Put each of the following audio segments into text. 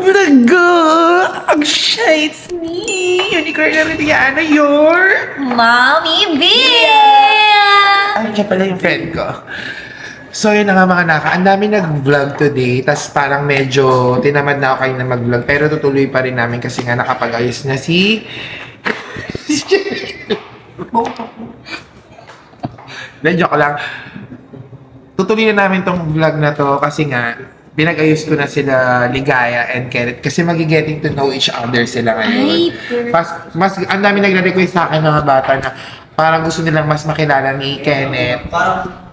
Braga! Ang shades me! Unicorn na rin yan, your... Mommy Bea! Ay, siya pala yung friend ko. So, yun na nga mga naka. Ang dami nag-vlog today. Tas parang medyo tinamad na ako kayo na mag-vlog. Pero tutuloy pa rin namin kasi nga nakapag-ayos na si... Joke lang. Tutuloy na namin tong vlog na to kasi nga pinag-ayos ko na sila Ligaya and Kenneth kasi magi-getting to know each other sila ngayon. Mas ang dami nagre-request sa akin mga bata na parang gusto nilang mas makilala ni Kenneth,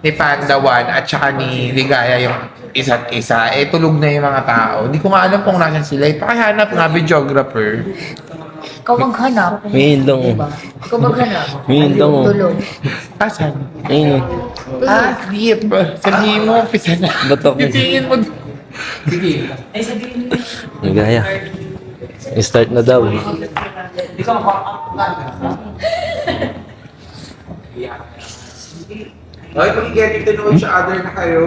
ni Panda One, at saka ni Ligaya yung isa't isa. Eh, tulog na yung mga tao. Hindi ko nga alam kung nasan sila. Ipakihanap nga, videographer. Ikaw maghanap. May indong. Ikaw maghanap. May indong. Tulog. Asan? Ayun. Deep. Sabihin mo, pisa na. Batok na. Gisingin mo. Sige. Nagaya. Start na daw. Ay, pag-getting to know each other na kayo.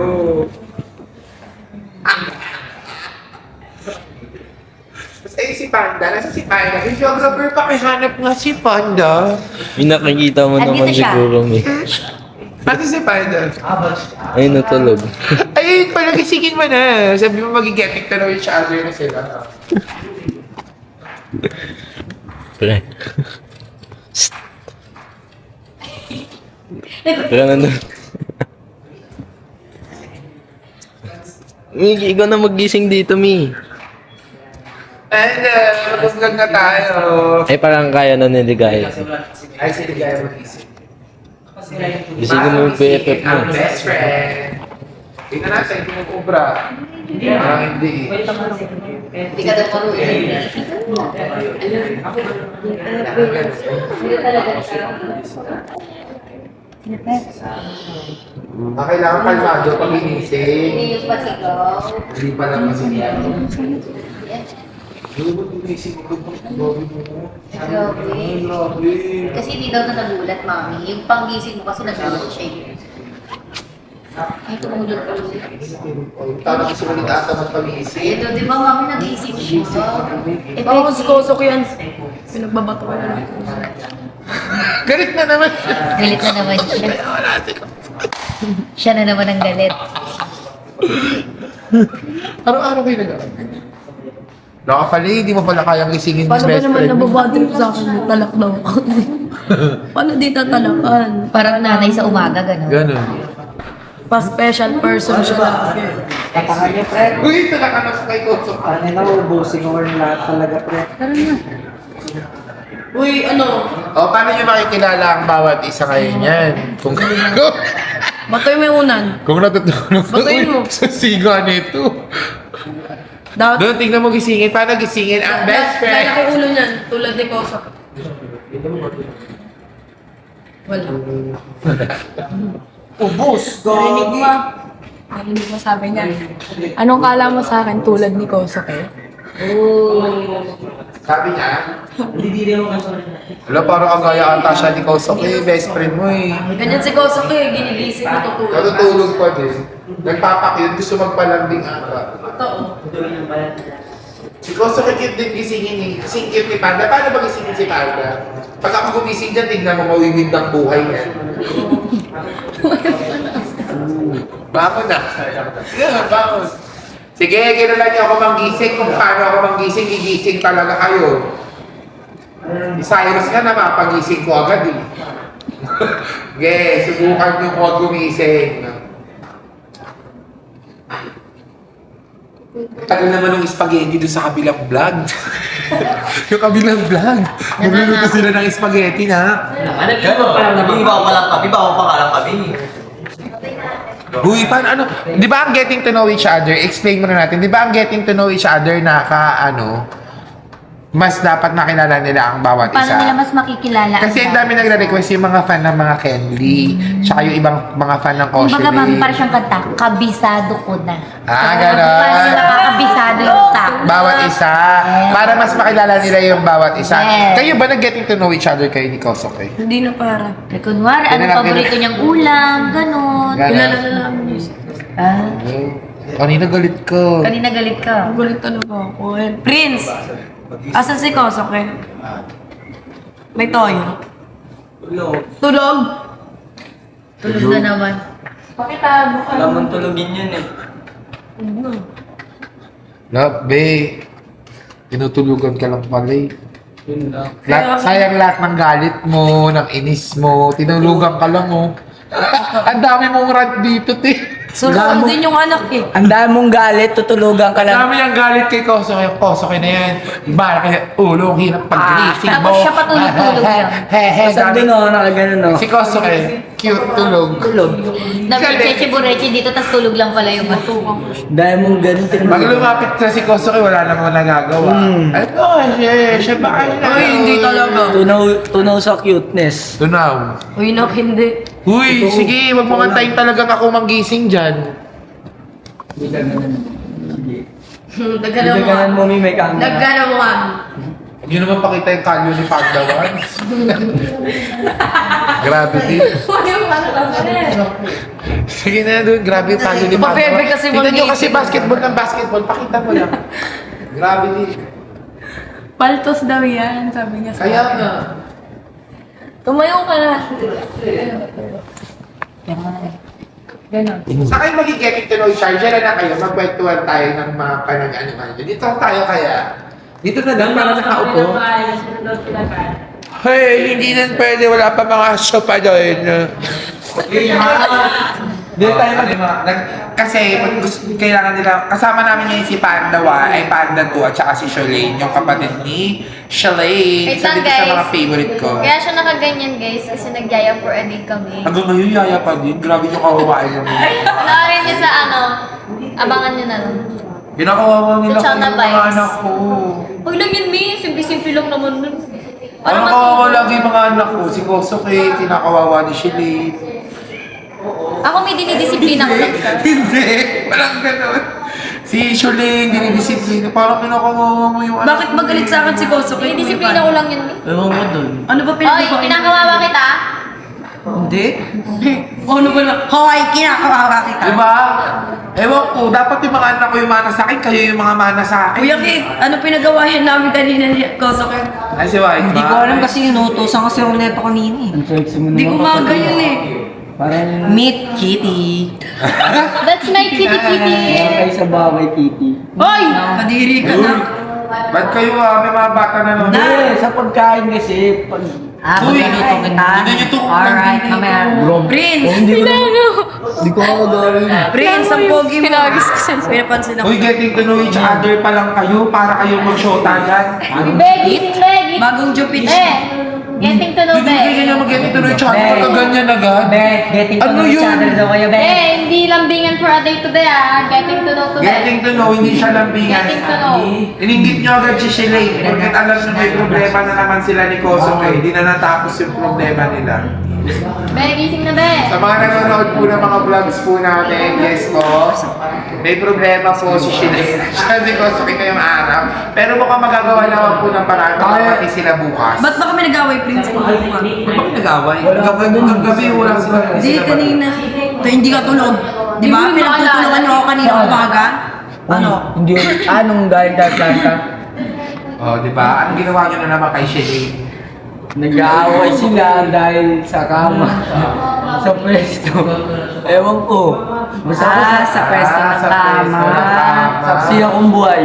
Tapos ayun si Panda. Nasa si Panda? Videographer, pakihanap nga si Panda. May nakikita mo Andito naman siya. siguro, may. Nasa si Panda? Ayun, natulog. Ayun, palagisingin mo na. Sabi mo mag-getting to know each other na sila. Pre. Pero nandun. Miki, ikaw na magising dito, Mi. And, mag-vlog na tayo. Ay, parang kaya na niligaya. Ay, si Ligaya mag-isip. Gisingin mo yung BFF mo. Ang best friend. Tingnan natin kung mag-ubra. Parang hindi. Hindi ka daw marunong. Kailangan kalmado pag inising. Hindi yung pasigaw. Hindi pa lang kasi niya. Ano ba inising mo? Grabe mo. Grabe. Kasi hindi daw na nagulat, mami. Yung panggising mo kasi nagulat siya. Ay, tumulog pa rin. Tama kasi ulit ata ng pag-iising. Ito, di ba, mami, nag-iisip siya. Baka si Kosok yan. Pinagbabato na lang. Galit na naman siya. Galit na naman siya. Siya na naman ang galit. Araw-araw kayo nag-aaral. Baka pala, hindi mo pala kayang isingin Paano yung ba best naman friend mo. nababadrip sa akin? Talak daw ako. Paano di tatalakan? Parang nanay sa umaga, gano'n. Ganun. Pa-special person siya lagi. Katahan niya, pre. Uy, talaga na kay Kotso. Ano na, ubusin ko rin lahat talaga, pre. Uy, ano? O, paano nyo makikilala ang bawat isa ngayon yan? Kung Batoy mo yung unan. kung natutunan ko, Batayin mo. sa siga nito. Dapat Doon, tingnan mo gisingin. Paano gisingin ang best friend? lalaki ulo niyan, tulad ni Kosok. Wala. Ubus. Narinig mo. Narinig mo sabi niya. Anong kala mo sa akin tulad ni Kosok eh? Sabi niya, wala, parang agaya ata siya ni Kosok eh, best friend mo eh. Ganyan si Kosok eh, ginigising natutulog. Natutulog pa din. Nagpapakit, gusto magpalambing ata. Totoo. Si Kosok cute din gisingin eh. Kasing cute ni Panda. Paano ba gisingin si Panda? Pag ako gumising dyan, tignan mo mawiwid ng buhay niya. Bangon na. Yeah, bangon. Sige, ginulan niyo ako manggising. Kung paano ako manggising, gigising talaga kayo. Si Cyrus ka na, mapagising ko agad eh. Sige, subukan niyo ko gumising. Tagal naman ng spaghetti doon sa kabilang vlog. Yung kabilang vlog. Magluluto sila ng spaghetti na. Gano'n pa lang kami, bawa pa lang kami, bawa pa nga lang kami. Uy, paano ano? Di ba ang getting to know each other? Explain mo na natin. Di ba ang getting to know each other mas dapat makilala nila ang bawat Paano nila isa. mas makikilala? Kasi ang dami nagre-request yung mga fan ng mga Kenly, tsaka yung ibang mga fan ng Kumbaga, Oshiri. mami, parang siyang kanta, kabisado ko na. Ganon. Paano nila kakabisado yung ta? Bawat isa. Para mas makilala nila yung bawat isa. Yes. Kayo ba nag-getting to know each other kayo ni Kosoke? Hindi na para. Eh, kunwari, ano Ganun lang, paborito ganun. niyang ulam, ganon. Ganon. Kilala na namin yun. Ah, Kanina galit ko. kanina galit ka. Gulit talaga ako. Eh, Prince! Asan si Kosoke? May toyo. Tulog? Tulog na naman. Pakitago ka. Alam mong tulugin yun eh. Love, be. Tinutulugan ka lang pala eh. Yun lang. Sayang lahat ng galit mo, ng inis mo, tinulugan ka lang oh. Ang dami mong rant dito, te. Sulong din yung anak eh. Ang dami mong galit, tutulugan ka Ang lang. dami niyang galit kay Kosoke. Kosoke na yan. Bala kaya ulo, ang hirap pag-gising mo. Tapos siya patulog-tulog lang. Saan doon o, nakaganon o. Si Kosoke, cute tulog. Tulog. Nag-cheche-bureche dito, tas tulog lang pala yung matuwang. Dahil mong ganun, Pag lumapit sa si Kosoke, wala namang nagagawa. Ano, siya ba kayo na? Ay, hindi talaga. Tunaw sa cuteness. Tunaw. Uy, hindi. Uy, sige, wag mo antayin talagang ako manggising dyan. Daganan mo, may camera. Nagkanawan. Huwag nyo naman pakita yung kalyo ni Pagdawan. Grabe din. Sige na doon, grabe yung kalyo ni Pagdawan. Mapebe kasi Tignan nyo kasi mangising. basketball ng basketball, pakita mo lang. Grabe din. Paltos daw yan, sabi niya sa Kaya nga. Tumayo ka na. Ganon. Sa kayo magiging to know each other, na kayo, magkwentuhan tayo ng mga panag-ano. Dito tayo kaya. Dito na lang, para nakaupo. Hey, hindi na pwede, wala pa mga sopa doon. Dito tayo kasi pag kailangan nila, kasama namin ngayon si Panda 1, ay Panda 2 at saka si Shalane, yung kapatid ni Shalane. Wait Isa lang, dito sa guys. mga favorite ko. Kaya siya nakaganyan, guys, kasi nagyaya for a day kami. Hanggang ngayon, yaya pa din. Grabe yung kawawain namin. Panoorin niyo sa abangan niyo na lang. Ginakawawa nila Sa ko Chana yung mga Vibes. anak ko. Huwag lang yun, Mi. Simple-simple lang naman nun. Ano kawawa lagi yung mga anak ko? Si Kosoke, kinakawawa ni Shalane. Ako may dinidisiplina ko lang siya. Hindi, parang gano'n. Si Shalane, dinidisiplina. Parang kinakawawa mo yung Bakit magalit sa akin si Kosoke? May disiplina ko lang yun, Mi. Ewan ko doon. Ano ba Oy, pinagawa? kinakawawa kita. Hindi? Ano ba na? Hoy, kinakawawa kita. Diba? Ewan ko, dapat yung mga anak ko yung mana sa akin, kayo yung mga mana sa akin. Kuya Ki, ano pinagawa yan namin kanina ni Kosoke? Ay, si White Hindi ko alam kasi inuutosan kasi ako neto kanina eh. Ang sexy mo Hindi ko naman. maga yun eh. Parang Meet Kitty. That's my kitty-kitty. kayo sa bagay, Titi. Hoy! Kadiri ka na. Ba't kayo may mga bata na nun? Hindi, sa pagkain kasi, pag... Uy, magluto kita. Tignan niyo to. Alright, mamaya. Prince! Hindi ko magaling. Prince, ang pogi mo. Pinapansin ako. Uy, getting to know each other pa lang kayo para kayo mag-shota yan. Be, gising, Be. Bagong Jupit. Be, getting to know, Hindi Be. kayo ganyan mag-getting to know each other pagka ganyan agad. Be, getting to Ano know each yun? other daw kayo, Be, be. hindi lambingan for a day today, ah. Getting to know today. Getting to know, hindi siya lambingan. Getting to know. Ininggit nyo agad si Shalane. Pagkat alam na may problema na naman sila ni Kosoke, hindi na natapos yung problema nila. Be, gising na, Be. Sa mga nanonood po ng mga vlogs po namin, yes po, may problema po si Shalane. Siya si Kosoke ngayong araw. Pero mukhang magagawa naman po ng paraan pati sila bukas. Ba't ba kami nag-away, Prince? Bakit nag-away? Hanggang gabi wala sila. Hindi, kanina. Ito, hindi ka tulog. Di ba? Hindi mo Pinagtutulungan mo ako kanina umaga. Ano? Hindi, anong galing Atlanta? Oh, di ba? Anong ginawa nyo na naman kay Shalane? Nag-aaway sila dahil sa kama. Sa pwesto. Ewan ko. Basta Sa pwesto ng sa tama. pwesto ng tama. saksi akong buhay.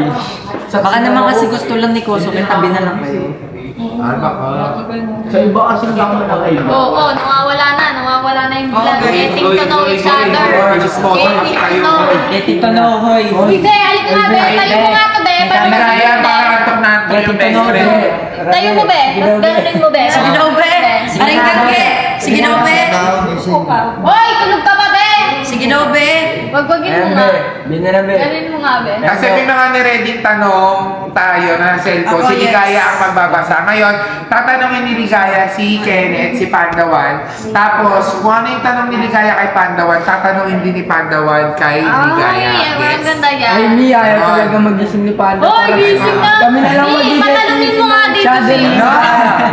Baka naman kasi gusto lang ni Koso, kaya tabi na lang kayo. Ano ba ka? Sa iba kasi lang na kayo. Oo, nawawala na yung vlog. Getting to know each other. Getting to know. Getting to know, hoy. Uy, Be, alik ka nga, Be. Tayo mo nga to, Be. May Para camera. Kaya Be. parang antok na antok yung best friend. Tayo mo, Be. Tapos ganunin mo, Be. Sige daw, be. Aring kage. Sige daw, be. Hoy, tulog ka pa, Be. Sige daw, be. Wagwagin mo Ayan, nga. be. Bina na, be. Ganunin mo nga, Be. Kasi may mga nireading tanong tayo na cellphone, Ako, si yes. Ligaya ang magbabasa. Ngayon, tatanungin ni Ligaya si Kenneth, si Pandawan. Tapos, kung ano yung tanong ni Ligaya kay Pandawan, tatanungin din ni Pandawan kay Ligaya. Ay, ang Yes. ganda yan. Ay, Mi, ayaw Ganon. talaga magising ni Panda. Hoy, Parang- gising na! Kami na lang Mi, mag-get. patanungin mo nga dito, Siya Mi. din.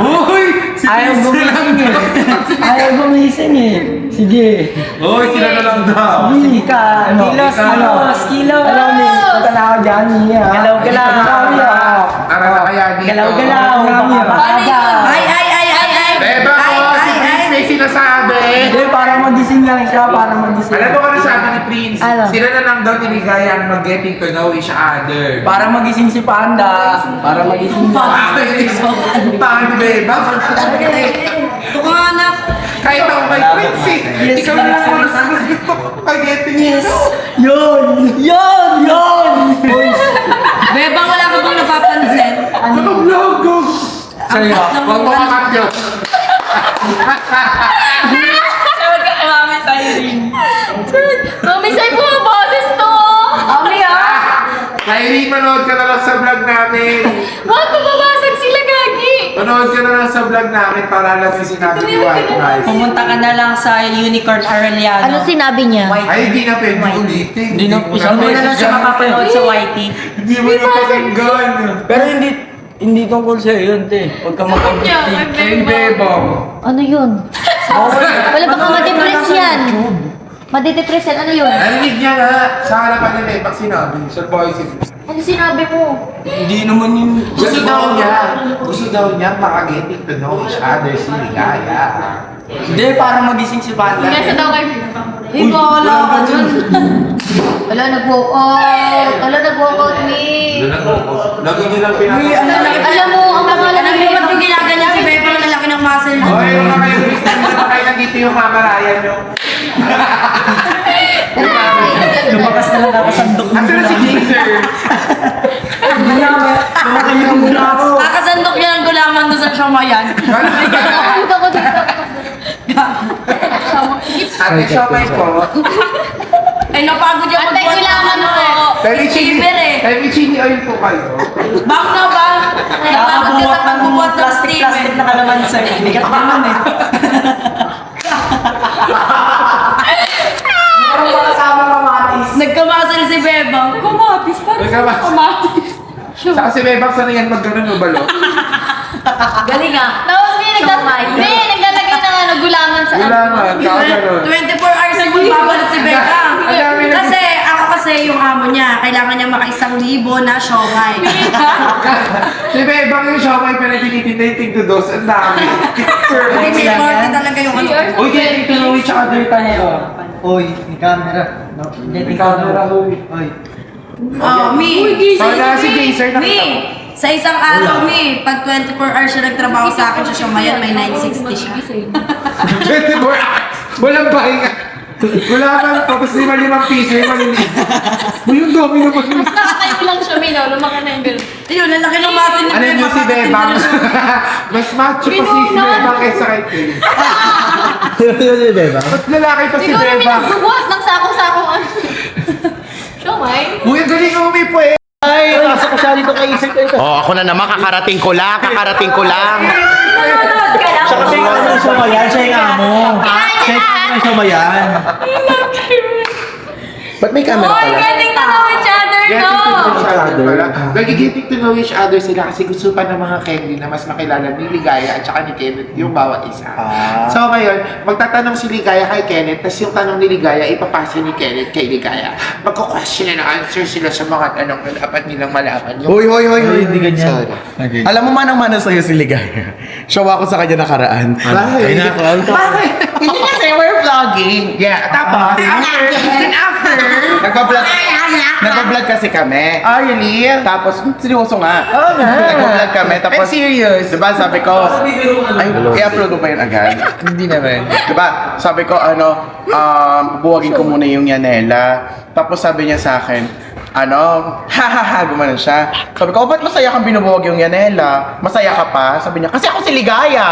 Uy! Si Ayaw Prince lang gumising eh. Ayaw gumising eh. Sige. Uy, sila na lang daw. Mi, ka, ano? Kilos, kilos, kilos. Alam mo, punta na ako dyan, Mi. ah. Galaw, galaw. Kami, ah. Tara na kaya dito. Galaw, galaw. Kami, ah. Paano yun? Ay, ay, ay, ay, ay. Beba ko, si Prince may sinasabi. Hindi, para magising lang siya, para magising. Alam mo kung ano sabi ni Prince? Ano? Sila na lang daw ni Ligaya ang mag-getting to know each other. Para magising si Panda. Para magising niya. Paano, Beba? Ito ko nga, anak. Kahit ako kay Prince eh. Ikaw na lang mas gusto ko mag-getting yes. Yun! Yun! Yun! Bebang, wala ka bang napapansin? Anong logo? Sa'yo, huwag mo kakat yun. Mami, sa'yo po ang boses to! Mami, Kyrie, manood ka na lang sa vlog namin. Wag, mababasag sila, Gagi! Manood ka na lang sa vlog namin para alam yung sinabi ni White Rice. Pumunta ka na lang sa Unicorn Arellano. Ano sinabi niya? Ay, hindi na pwede ulitin. Hindi na- mo isang Hindi na lang siya makapanood sa YT. Hindi mo na pakinggan. Pero hindi tungkol sa'yo yun, te. Huwag ka mag-update. Ay, Bebong. Ano yun? Wala baka ma-depress yan. Ma-depress yan, ano yun? Narinig niya nga sa harapan ni Bebang sinabi sa voice. Ano sinabi mo? Hindi naman yun. Gusto daw niya makagetting to know each other si Ligaya. Hindi, para magising si Panda. Nasa daw kayo. Ay, wala ka dyan. Wala, nag-walk out. Wala, nag-walk out, me. Lagi niyo lang pinapasal. Alam mo, ang pangalan Alam ng niyo ba't yung ginaganyan si Bebang ang lalaki ng muscle? Hoy, mga kayo, Kristen, na kayo nandito yung mamarayan niyo. Lumakas na lang ako sandok. Asa na si Jaser? Kumakanya muna ako. Kakasandok niya ng gulaman doon sa Shomayan. Dito ko dito. Ate, siomay po. Ay, napagod yung Antay, magbuhat kailangan ng mo. Steamer eh. Kaya may chili oil po kayo. Bang na ba? Napagod ka sa pagbubuhat ng steamer. na ka naman, sir. Bigat naman eh. Parang makasama kamatis. Nagkamasal si Bebang. Kamatis, parang Kamatis. kamatis. Saka si Bebang sana yan mag-ganon o balo. Galing ah. Tapos may naglalagay ng ano, gulaman sa Wala nga, kaka-ganon. 24 hours na magbabalot si Bebang. Ang dami na- Kasi yung amo niya, kailangan niya maka-1,000 na siomay. Si Bebang yung siomay pa na tinitinda yung tig to dos. Ang dami. Hindi, may party talaga yung ano. Uy, getting to know each other tayo. Oy, may camera. No, May camera, uy. Oy. Oh, me. Wala si Jaser, nakita Me. mo. Sa isang araw, me, pag 24 hours siya nagtrabaho sa akin sa Shomayan, may 960 siya. 24 hours. Walang pahinga. Wala kang tapos 5 piso yung maliliit. Uy, yung dami na pag... Nakatayo lang siya, Mino. Lumaki na yung girl. Ayun, lalaki ng muscle ni Ano Bebang. yung si Bebang? Mas macho pa si Bebang kaysa kay Prince. Mas lalaki pa si Ikaw namin Bebang. nagbubuhat ng sako-sako. Siomay? Uy, ang galing mo may po eh. Oh, ako na naman, kakarating ko lang. Nanonood ka lang. Siya yung amo. Ba't may camera Hoy, getting to know each other, Getting no! to know each other pala. Nag-getting to know each other sila kasi gusto pa ng mga Kenny na mas makilala ni Ligaya at saka ni Kenneth yung bawat isa. So ngayon, magtatanong si Ligaya kay Kenneth, tapos yung tanong ni Ligaya ipapasa ni Kenneth kay Ligaya. Magko-question and answer sila sa mga tanong na dapat nilang malaman. Hoy, hindi ganyan. Sorry. Alam mo manang-mana sa'yo si Ligaya. Show ako sa kanya nakaraan. Bakit? Bakit? Hindi kasi we're vlogging. Yeah, tapos, after, Nagpa-vlog kasi kami. oh really? Tapos, seryoso nga. Oo nga. Nagpa-vlog kami. Tapos, I'm serious. diba sabi ko, ay, i-upload mo ba yun agad? Hindi naman. Diba, sabi ko, buwagin ko muna yung Yanela. Tapos sabi niya sa akin, gumanon siya. Sabi ko, ba't masaya kang binubuwag yung Yanela? Masaya ka pa? Sabi niya, kasi ako si Ligaya.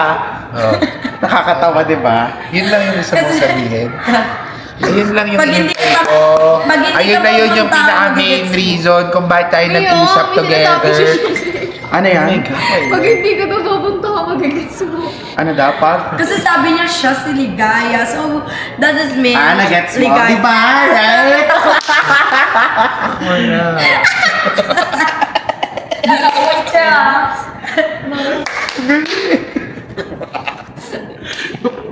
Nakakatawa, diba? Yun lang yung gusto mong sabihin. Ayun lang yung Pag hindi inintay ka- ko. pag hindi Ayun ka na yun yung pumunta, pinaka-main magigets mo. reason kung bakit tayo nag-usap together. Ano yan? Pag hindi ka na pupunta ka, magigits mo. Ano dapat? Kasi sabi niya siya si Ligaya. So, that is me. Nagets mo. Ligaya. Diba? Right? Wait siya.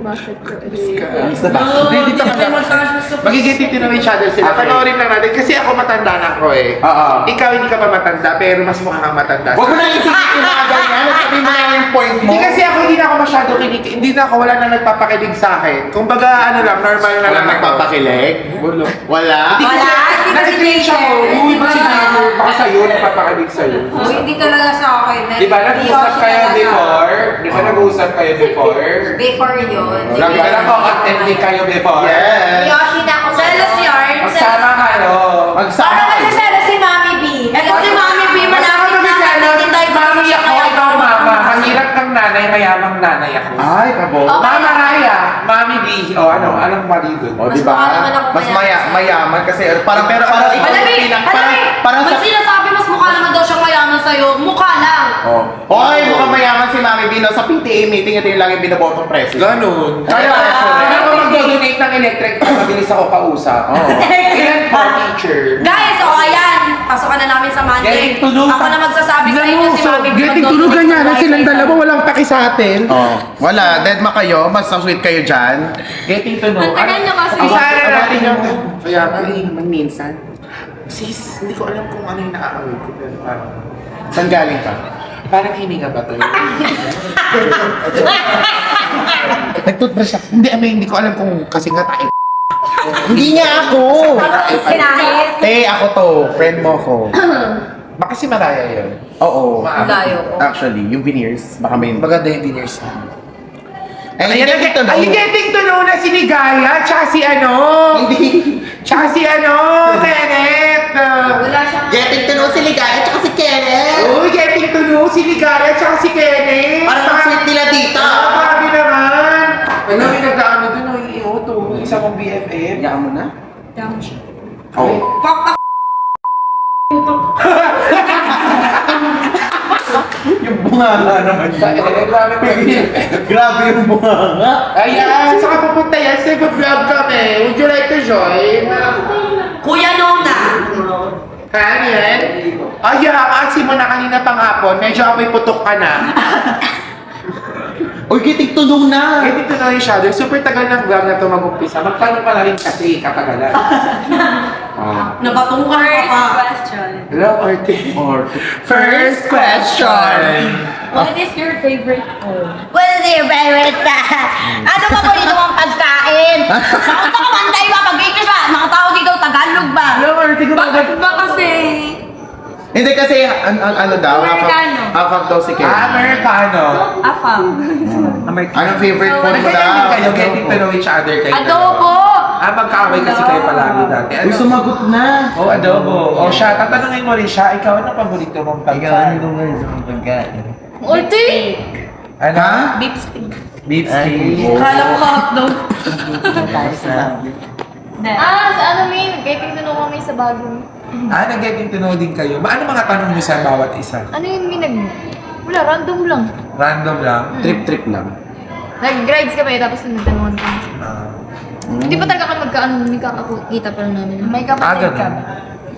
Gusto ba? Hindi tayo magkasya sa Magigitin na each other sila. Panoorin lang natin. Kasi ako matanda na ako eh. Oo. Ikaw hindi ka pa matanda, pero mas mukha kang matanda. Huwag mo na isipin yung mga ganyan. Sabihin mo na yung point mo. Hindi kasi ako hindi na ako masyado hindi na ako wala na nagpapakilig sa akin. Kumbaga ano lang, normal na Wala lang ako. nagpapakilig? Wala. Wala? Hindi kasi, nag-cringe ako. Uy, ba't sinabi? Baka sa'yo, nagpapakilig sa'yo. Oh, hindi talaga sa akin. Di ba nag-usap kayo before? Di ba nag-usap kayo before? Before yun. Nag-content din kayo before? Yes. Yoshi na ako. Selos yarn. Magsama kayo. Magsama Para kayo. magsasala si Mami B. Ito si Mami B. Malapit na. Nagtitintay ko Mami siya ako, kaya ikaw mama. Mahirap kang nanay, mayamang nanay ako. Ay, kabo. Mama Raya, Mami B. O ano, anong mali dun? O, Mas di ba? mukha naman ako Mas mayaman. mayaman kasi parang pero parang ikaw yung Malamig! pinang Malamig! parang Pag sinasabi mas mukha naman daw siya mayaman sa'yo, mukha lang. Oh. Hoy, mukhang mayaman si Mami Bino sa PTA meeting, ito yung lagi binobotong president. Ganun. Kaya, Kaya ako mag-donate ng electric para mabilis ako kausap. Oo. Ilan po, teacher? Guys, o ayan. Pasokan na namin sa Monday. Getting tulog. Ako na magsasabi sa inyo si Mami B. Getting tulugan niya na silang dalawa, walang paki sa atin. Oh, wala. Dead ma kayo. Mas sweet kayo dyan. Getting to know. Ang tagal niyo kasi. Isa na natin yung... Kaya nga, naman minsan. sis, hindi ko alam kung ano yung nakakawin ko. Pero parang... Saan galing ka? Parang hininga ba to? Nag-toothbrush ako. Hindi ko alam kung kasi nga tayo. Hindi niya ako! Kinahit. Ako to. Friend mo ko. Baka si Maraya yun. Oo. Layo ko. Actually, yung veneers. Baka may... Maganda yung veneers. Ay, Ayan, getting to know. ay, getting to know na si Ligaya, tsaka si ano, Hindi. tsaka si ano, Kenneth. Wala siyang... Getting to know si Ligaya at si Kenneth. Uy, getting to know si Ligaya, tsaka si Kenneth. Parang ang sweet nila dito. Grabe naman. Alam mo, yung nagkaano dun, yung i-auto, yung isa kong BFF. Hayaan mo na. Tama siya. Oh. Yung bunganga naman Sa grabe ko yung BFF. Grabe yung bunganga. Ayan, saka pupunta yan, say vlog kami. Would you like to join? Kuya Nona. Ha, yan? Ay, kasi mo na kanina pang hapon, medyo amoy putok ka na. Uy, getting to know na. Getting to know each other. Super tagal ng vlog na ito mag-umpisa. Magtanong pa na rin kasi katagalan. Napatungan ka pa. question. Hello, Arte. First question. What is your favorite food? What is your favorite ka? Ano ba po dito ang pagkain? Bakit ka kamantay ba? Pag-English ba? Mga tao dito, Tagalog ba? Hello, Arte. Bakit ba kasi? Hindi kasi, ano daw, Americano. half daw si Ken. Americano. Afam. Anong favorite food mo Nagkaya daw? kayo, getting to know each other kayo. Adobo! Magkaaway kasi kayo palagi dati. Uy, sumagot na. Oh, adobo. O siya, tatanungin mo rin siya, ikaw, ano paborito mong pagkain? Ulti! Ano? Ha? Beef steak. Beef steak. Kala ko hotdog. Sa ano may getting to know kami sa bagong. Nag-getting to know din kayo. Ano mga tanong niyo sa bawat isa? Ano yung wala, random lang. Random lang. Trip lang. Nag-rides kami tapos nagtanungan kami. Ah. Hindi pa talaga kami magkakakita pa lang namin. May kapatid ganun. ka.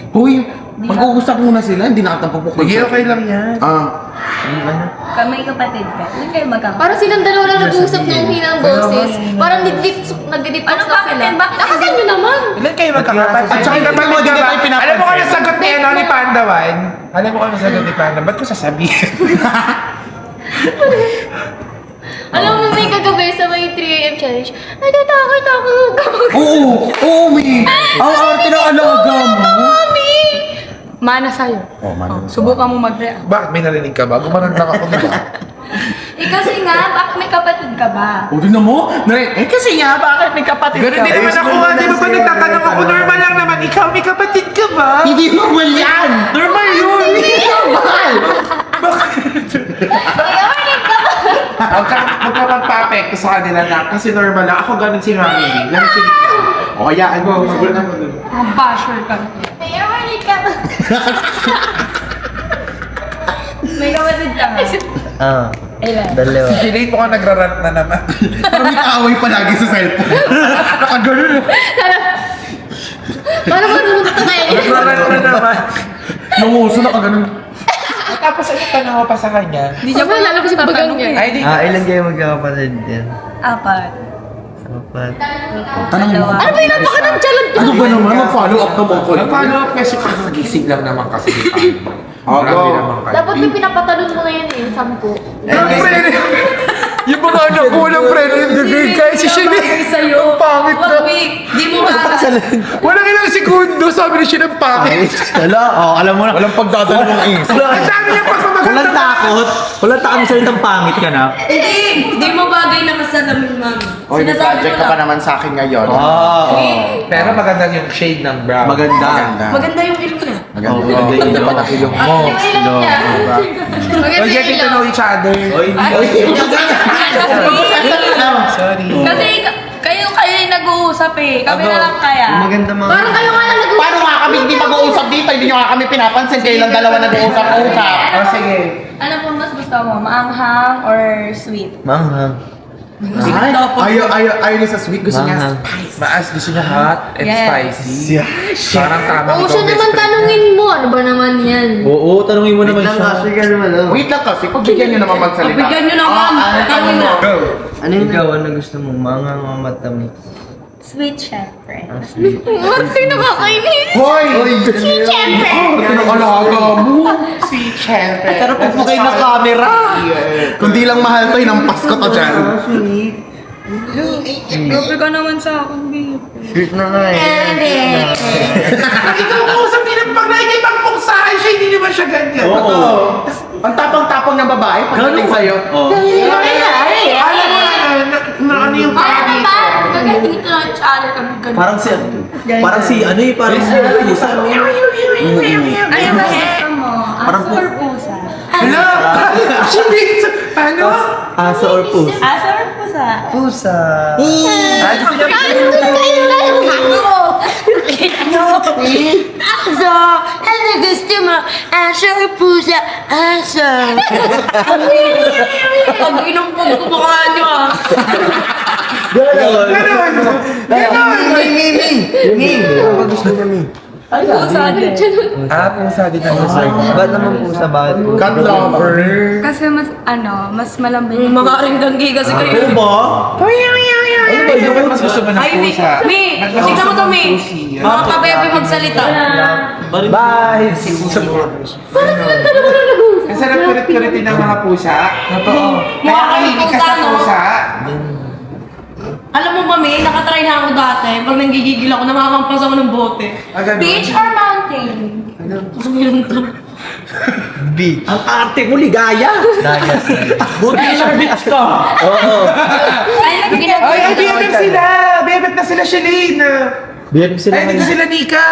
Uy, mag-uusap muna sila. Hindi nakatampapok. Sige, okay lang yan. May kapatid ka. Hindi kayo magkakapatid. Parang silang dalawa lang nag-uusap ng hinang boses. Parang nagdidip ano pa sila. Nakasan nyo naman! Ilan kayo magkakapatid? At saka Hindi hindi mo ka ba? tayo pinapansin. Alam mo kung ano sagot ni ano ni Pandawan? Alam mo kung ano sagot ni Pandawan? Ba't ko sasabihin? Alam mo may kagabi sa may 3 AM challenge. Natatakot ako. Oo, Mi. Ang arte ng alaga mo. Mami! Mana sa'yo. Oh, man. Subukan mo mag-react. Bakit may narinig ka ba? Gumanon lang ako diba? Kasi nga, bakit may kapatid ka ba? O, din mo? Kasi nga, bakit may kapatid Ganun din naman ako nga. Di ba pa nagtatanong ako? Normal lang naman. Ikaw, may kapatid ka ba? Hindi normal yan! Normal yun! Hindi normal! Huwag ka magpapekto sa kanila na kasi normal lang. Ako ganun si Mami. Ganun si Lina. O, hayaan mo. Ang basher ka. May award ka ba? May kapatid ka ba? Ah, dalawa. Si Late mo ka nagrarant na naman. Parang may kaaway palagi sa cellphone. Nakaganon. Parang marunong ka kayo. Nagrarant na naman. Nung uso, nakaganon. Tapos ano tanong mo pa sa kanya? Hindi niya pa lalabas yung bagang niya. Ay, di. Ilan kayo magkakapatid yan? Apat. Apat. Tanong mo. Ano ba yung napaka-nonchalant? Ano ba naman? Mag-follow up naman ko. Nag-follow up kasi kagising lang naman kasi di pa. Grabe naman kayo. Dapat yung pinapatalon mo na yun eh, 10. Yung mga anak ko walang friend yung bibig kahit si Shane. Sa'yo. Ang pangit na. Wag, Vic. Di mo ba? Walang ilang segundo sabi ni Shane ang pangit. Wala, alam mo na. Walang pagdadalawang is. Ang dami niya pag Walang takot. Walang takot sa salitang pangit ka na. Hindi. Di mo bagay na kasalamin, ma'am. Oy, may project ka pa naman sa akin ngayon. Pero maganda yung shade ng brown. Maganda. Maganda yung ilong niya. Maganda. Maganda yung Ganda pa ng ilong mo. Yung ilang niya. We're getting to know each other. Sorry. Kasi kayo yung nag-uusap eh. Kami na lang kaya. Maganda mga... Parang kayo nga lang nag-uusap. Paano nga kami hindi mag-uusap dito? Hindi nyo nga kami pinapansin. Kailan dalawa nag-uusap-usap? Oh, sige. Ano po mas gusto mo? Maanghang or sweet? Manghang. Ayaw niya sa sweet. Gusto niya Manghang. Maas gusto niya hot and Yes. spicy. Parang tama. Oo, siya naman tanungin mo. Ano ba naman yan? Oo, tanungin mo naman Wait lang siya. kasi ka naman, oh. Wait lang kasi, pagbigyan nyo naman magsalita. Pagbigyan nyo naman. Tanungin mo. Go. Ano yung ikaw? Ano gusto mo? Manghang o matamis? Sweet, syempre. Ah, sweet. Ay, nakakainis. Hoy! Siyempre. Ito ng alaga mo. Si Chente. Pero pag mo kayo na camera. Kundi lang mahal to, inampas ko to dyan. Sweet. Grabe ka naman sa akin, babe. Sweet na nga eh. Ikaw kausap din ang pag nakikita ang puksahan siya, hindi naman siya ganyan. Oo. Ang tapang-tapang ng babae pagdating sa'yo. Oo. Alam mo na ano yung Ano ba? Gagating ito ng channel kami. Parang si ano eh, parang si pusa. Ano ba gusto mo? Aso or pusa? Hala! Shit! Ano? Aso or pusa? Aso or pusa? Pusa. Ay, gusto niya Aso! Ano gusto mo? Aso or pusa? Aso! Pag inumpog ko mukha nyo ah. Ganon! Ming! Ano gusto niya, Ming? Pusa din. Ah, pusa din ang gusto ko. Ba't naman pusa? Bakit pusa? Cat lover. Kasi mas malambing. Yung mga ringanggi kasi kayo. ba? Ano ba yung mas gusto mo ng Ay, pusa? Mi! Mas Tignan mo gusto to, ng Mi! pusi. Mga kabebe magsalita. Bye! Ang sarap kulit-kulitin ng mga pusa. Totoo. Kaya Mukha kayong kahilig ka pusa, sa no? pusa. Alam mo ba, Mi? Nakatry na ako dati. Pag nanggigigil ako, namakampas ako ng bote. Ah, ganun. Beach or mountain? Beach. Ang arte mo, ligaya. Dagat. Buti sa beach ka. Oo. Ay, Ay, BFF sila! BFF na sila, Shalene! BFF sila Ay, dito ngayon. sila, Nika!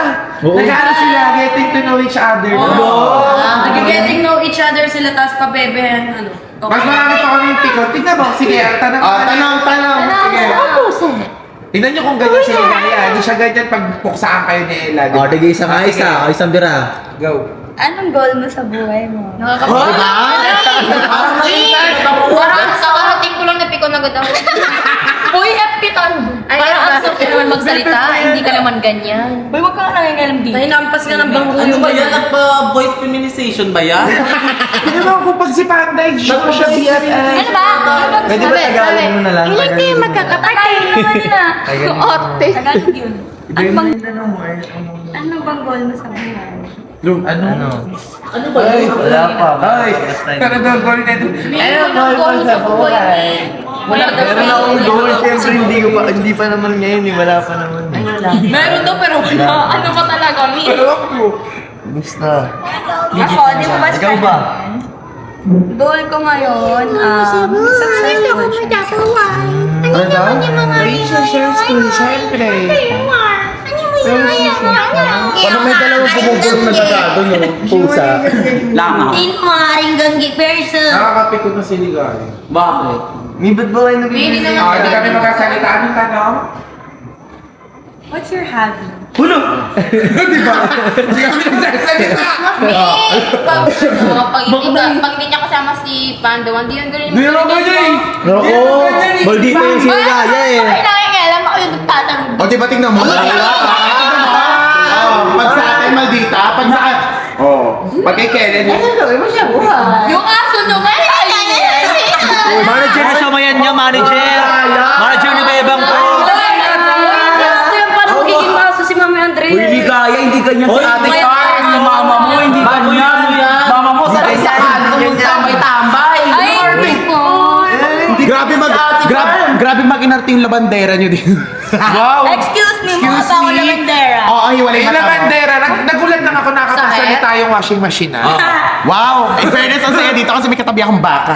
Oo. Nag-ano sila, getting to know each other. Nag-getting know each other sila, tapos kabebe, ano. Mas marami pa kami yung pikot. Tignan mo, sige, tanong ka na. Tanong. Sige. Tignan nyo kung ganyan si Ligaya. Hindi siya ganyan pag puksaan kayo ni Ella. di ba? O, tigay isa nga Sige, isa. O, isang bira. Go. Anong goal mo sa buhay mo? Parang sa karating ko lang napikon agad ako. Uy, Epiton! Parang ang sarap ka naman magsalita. Hindi ka naman ganyan. Uy, huwag ka nga nangangalam dito. Nahinampas ka ng bangko yung Nagpa-voice feminization ba yan? Tignan mo kung pag si Panday, siya ko siya BFF. Ano ba? Pwede ba tagalog mo na lang? Ilan kayo magkakapatid? naman nila. Orte. Tagalog yun. Ano bang, Tanong mo, ano bang goal mo sa buhay? ano? Ano ba yun? Wala pa. Ay, pero the goal na ito. Meron ng goal sa buhay. Wala daw Meron akong goal, siyempre hindi pa naman ngayon, wala pa naman. Meron daw, pero wala. Ano ka talaga, Mi? Gusto. Ako, di mo ba Ikaw ba? Goal ko ngayon, successful. Ano daw? Relationship school, syempre. Paano may dalawang bumubulong na gagado yung pusa? Lama. Maring ganggi person. Nakakapikot na si Ligaya. Bakit? May ba't ba kayo Hindi nabibigay? naman. Hindi kami magkasalita. Anong tanong? What's your hobby? Di ba? Hindi kami nagsasalita. Pag hindi niya kasama si Pandawan, di yun ganun yung Hindi naman ganyan eh. Oo, maldito yung si Ligaya eh. Ay, nakikialam ako yung nagtatanong. O, di ba tingnan mo? Pag sa akin, maldita. Pag sa akin, Pag kay Kellen, Yung aso naman, Manager na siya mayan niya, manager! Manager ni Bebang to! Paano magiging maso si Mami Andre? Uy, Ligaya, hindi ganyan si Ate Carl! Yung mama mo, hindi ganyan! Mama mo, sanay sa kanong tambay-tambay! Ay, hindi ko. Grabe mag-inarte yung labandera nyo din. wow! Excuse me, mga tao lavendera. Oo, hiwalay Yung mata mo. labandera, nagulat lang ako nakapagsalita yung washing machine Wow! In fairness, ang saya dito kasi may katabi akong baka.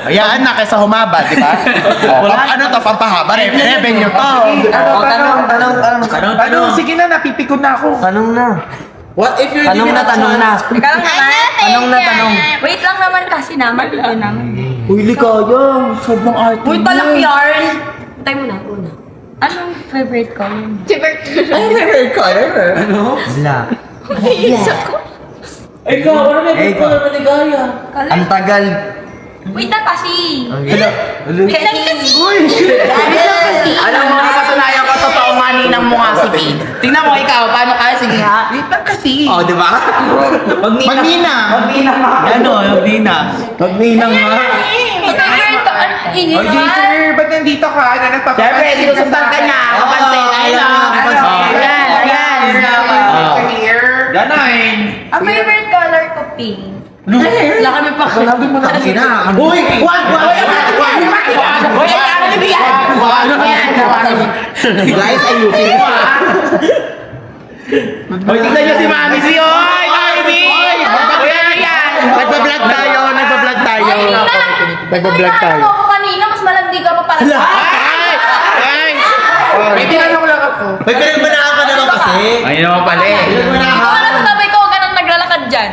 Ayan na, kaysa humaba, di ba? Ano to, pampahaba? Revenue to. Tanong, sige na, napipikon na ako. Tanong na. What if you're Tanong na. Ikaw lang naman. Wait lang naman kasi naman. Ito naman. Uy, Ligaya, sobrang arte. Uy, talak yarn. Tay mo na, una. Anong favorite color mo? Wala. Ikaw, ano na yung color na Ligaya? Ang tagal. Wait lang kasi. Kasi, Alam mo, nakasanayan ko totoo maninang mo nga si Pete. Tingnan mo ikaw, paano ka? Sige ha. Wait lang kasi. Oh, di ba? Magnina. Magninang nga. favorite ko, ano, ingin Oh, Jason, ba't nandito ka? Ano, nagpapapansin? Siyempre, sinusundan ka niya. Kapansin. Ayan. Ganain. Ang favorite color ko, pink. Wala kami pa. Sabi mo na kasi na. Uy, wag! Uy, ano na yan? Guys, ayusin mo Uy, tignan niyo si Mami si Oy! Mami! Uy, ano yan? Nagbablog tayo. Nagbablog tayo. Ano ako kanina, mas malandi ka pa pala. May tinanong lang ako. May pinagbanaan ka naman kasi. Ayun naman pala eh. Hindi ko alam sa tabi ko, ganun naglalakad dyan.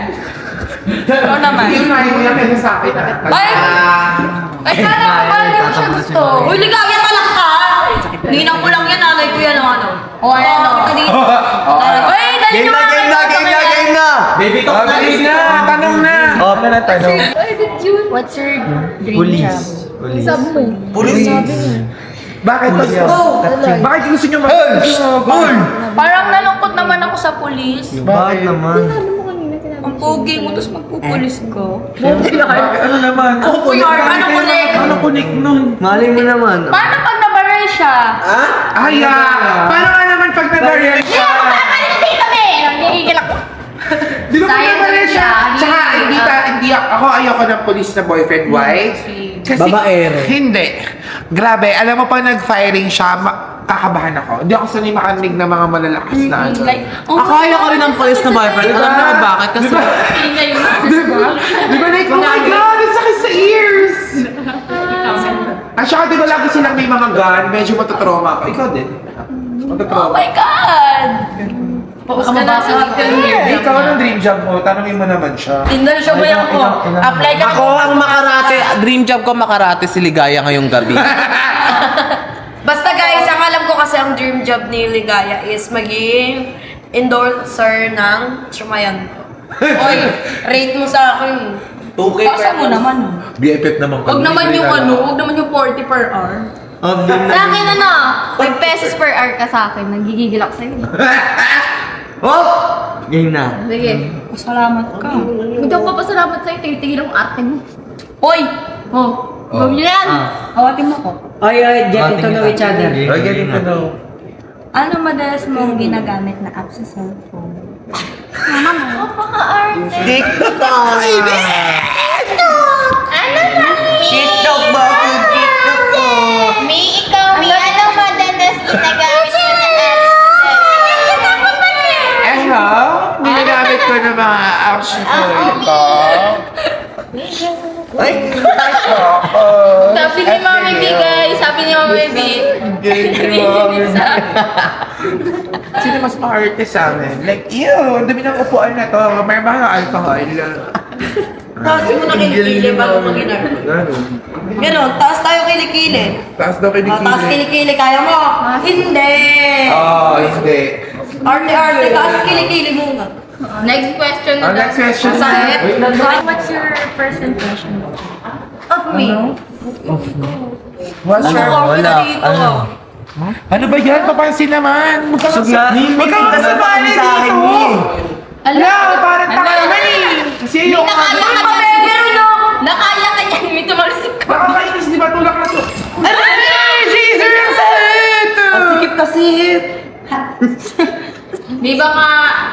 Ikaw naman. Yung nahin mo lang kasi sa akin. Ay, paano mo siya gusto? Uy, ligaya ka lang ka. Ninang ko lang yan, nanay ko yan ang ano. O, ayan o. Kita dito. Uy, dali Game nyo na, game na, game na, game na. Baby talk na Bilis na, tanong na. Oh, pero tanong. What's your dream Police. job? Police. Bakit? Bakit gusto nyo Parang nalungkot naman ako sa pulis. Bakit naman? Ang pogi mo, tapos magpupulis ka. Ano naman? Ano connect? Ano connect nun? Malay mo naman. Paano pag nabaray siya? Ay, parang nga naman pag nabaril Hindi siya. ako kakakaliti kami! Nagigigil ako. Di ba pag Sayang nabaril siya? siya. Tsaka, hindi ako ayoko ng police na boyfriend. Why? Kasi, Babaero. Hindi. Grabe, alam mo pag nag-firing siya, kakabahan ako. Hindi ako sanay makarinig ng mga malalakas na ano. Like, Ako ayoko rin ng police na boyfriend. Alam niyo kung bakit? Kasi feeling na yun. Di ba like, oh my God, ang sakit sa ears! At saka di ba lagi silang may mga gun, medyo matatrauma ako. Ikaw din. Oh Matatrauma. my God! Baka mabasa ka Ikaw, anong dream job mo? Tanungin mo naman siya. Tinder siya ba yan ko? Apply ka ako ang makarate, dream job ko makarate si Ligaya ngayong gabi. Basta guys, ang alam ko kasi ang dream job ni Ligaya is maging endorser ng Chumayan ko. Oy, rate mo sa akin. 2K Pasa mo naman. BFF naman Huwag naman yung huwag naman yung 40 per hour. Sa akin ano, 5 pesos per hour ka sa akin. Nagigigil ako sa'yo. Oh! Game na. Sige. Salamat ka. Hindi ako papasalamat sa'yo. Tigil ang arte mo. Hoy! Oh, gawin niyo yan. Awatin mo ko. Ay, getting to know each other. Ay, getting to know. Ano madalas mong ginagamit na app sa cellphone? Napaka-arte. TikTok! Ano na? TikTok ba? TikTok ko! May ikaw, may ano madalas ginagamit mo na apps? Ano? Ginagamit ko ng mga apps ko. Ay! Sabi ni Mami B, guys. Sabi ni Mami B. Sino mas ma-arte sa amin? Like, ew, ang dami ng upuan na to. May mga alcohol. Taas mo na kilikili bago mag-inarto. Ganon, taas tayo kilikili. Taas daw kilikili. Taas kilikili, kaya mo? Hindi! Oo, hindi. Arte-arte, taas kilikili muna. Next question na Next question. Masaya. What's your first impression? Of me. What's your... Wala. Dito. Ano ba yan? Papansin naman. Magkakasabali sa akin dito. eh. Ala, parang taka naman eh. Kasi yung... Nakaya ka niya. Nakaya ka niya. May tumalusik ka. Nakakainis, di ba? Tulak na to. Ay, Jesus! Ang sakit! Sikip kasi. Di ba nga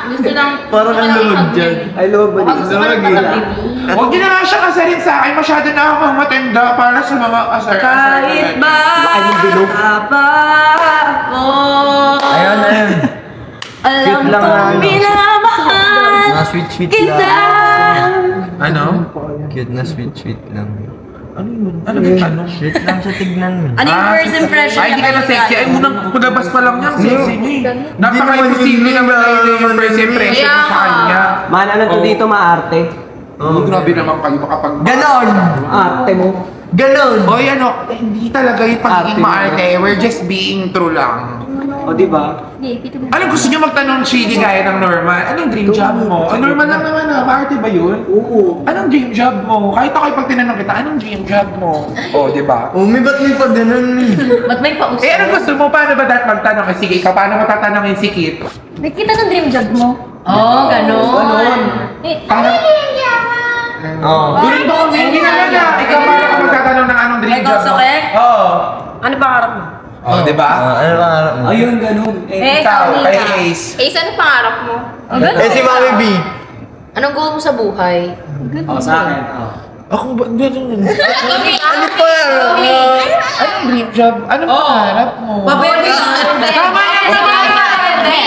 gusto ng... Parang ang lumag dyan. Ay, lumag ba Gusto ka ng pag-ibig. Huwag niyo na nga siya kasarin sa akin. Masyado na akong matanda para sa mga asar. Kahit ba pa ako, Ayun. alam Cute lang kong na ano. minamahal Mga sweet kita. Ano? Cute na sweet lang. Ano? Sweet lang sa tignan mo. Ano yung first impression Ay, di ka na sexy. Ay, munang pagabas pa lang niya. Sexy niya eh. Napaka-imposible naman na yung first impression mo sa kanya. Maalala to dito, maarte. Oh, grabe naman kayo makapag... Ganon! Arte mo. Ganon! Hoy, ano, hindi talaga yung pagiging maarte. We're just being true lang. O, diba? Ano gusto niyo magtanong Shady gaya ng normal? Anong dream job mo? Normal lang naman na, maarte ba yun? Oo. Anong dream job mo? Kahit ako pag tinanong kita, anong dream job mo? Oh, di ba? Ba't may pa ganon eh? Ba't may pausap? Eh, anong gusto mo? Paano ba dapat magtanong? Eh, sige, ikaw, paano mo tatanungin si Kit? Nakita ng dream job mo? Oo, ganon. Parang, Oo. Gurin ba kami? Hindi naman na. Ikaw, paano ka magtatanong ng anong dream May job mo? kaso ka? Oo. Ano ba harap mo? Oh, di ba? Ano ba harap mo? Ayun, ganun. Ikaw, kay Ace. Ace, ano pangarap mo? Eh, si Mami B. Anong goal mo sa buhay? Sa akin. Ako ba? Ano pa? Anong dream job? Anong pangarap mo? Pabebe ka. Tama na!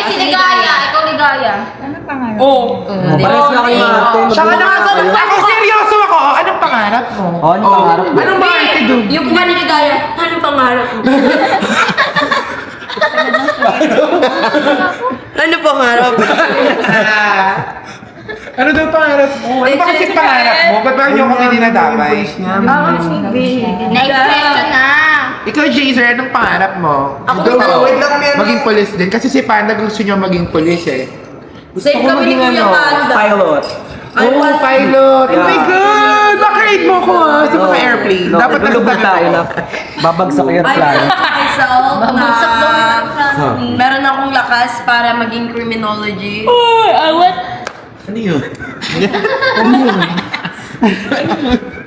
Si Ligaya. Ikaw Ligaya. Ano pangarap? Oo. Pares na kayo arte. Siya ka naman. Ako seryoso ako. Anong pangarap mo? Anong pangarap mo? Anong pangarap mo? Yung kumani ni Gaya, ano pangarap mo? Ano pangarap? Ano daw pangarap mo? Ano ba kasi pangarap mo? Ba't ba niyo kami dinadamay? Next question na. Ikaw, Jazer, anong pangarap mo? Ako, wait lang, meron. Maging police din. Kasi si Panda gusto niya maging police eh. Same kami ni Kuya Panda. Pilot. Ay, Oh, what? pilot! Oh my God! Baka-rate mo ko sa mga airplane. Dapat Natulog na tayo na. Babagsak yung plano. Myself na Babagsak daw yung plano. meron akong lakas para maging criminology. Ano yun?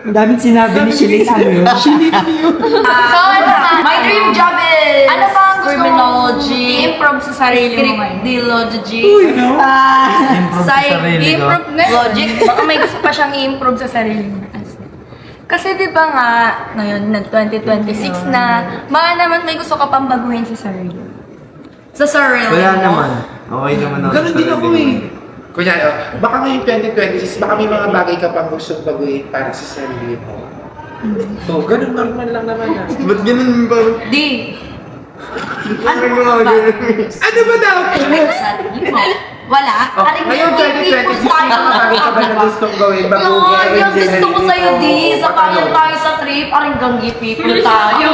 Ang daming sinabi ni Shilly sa yun. So, ano na? My dream job is Ano ba ang gusto criminology, mong i-improve sa sarili mo ngayon? Criminology, Improve sa sarili ko. I-improve na. logic. Baka may gusto pa siyang i-improve sa sarili mo. Kasi di ba nga, ngayon, nag-2026 na, baka naman may gusto ka pang baguhin sa sarili. Sa surreal. Wala naman. Okay naman ako. Ganun din ako eh. Kunyari, baka ngayong 2026, baka may mga bagay ka pang gustong baguhin para sa sarili mo. So, ganun normal lang naman ah. Ba't ganun ba? Di. Ano ba? Ano ba daw? Sarili mo. Wala. Oh, ngayong 2026, may mga bagay ka ba na gustong gawin? Baguhin? Yung gusto ko sa'yo, di. Sa payan tayo sa trip, aring ganggi people tayo.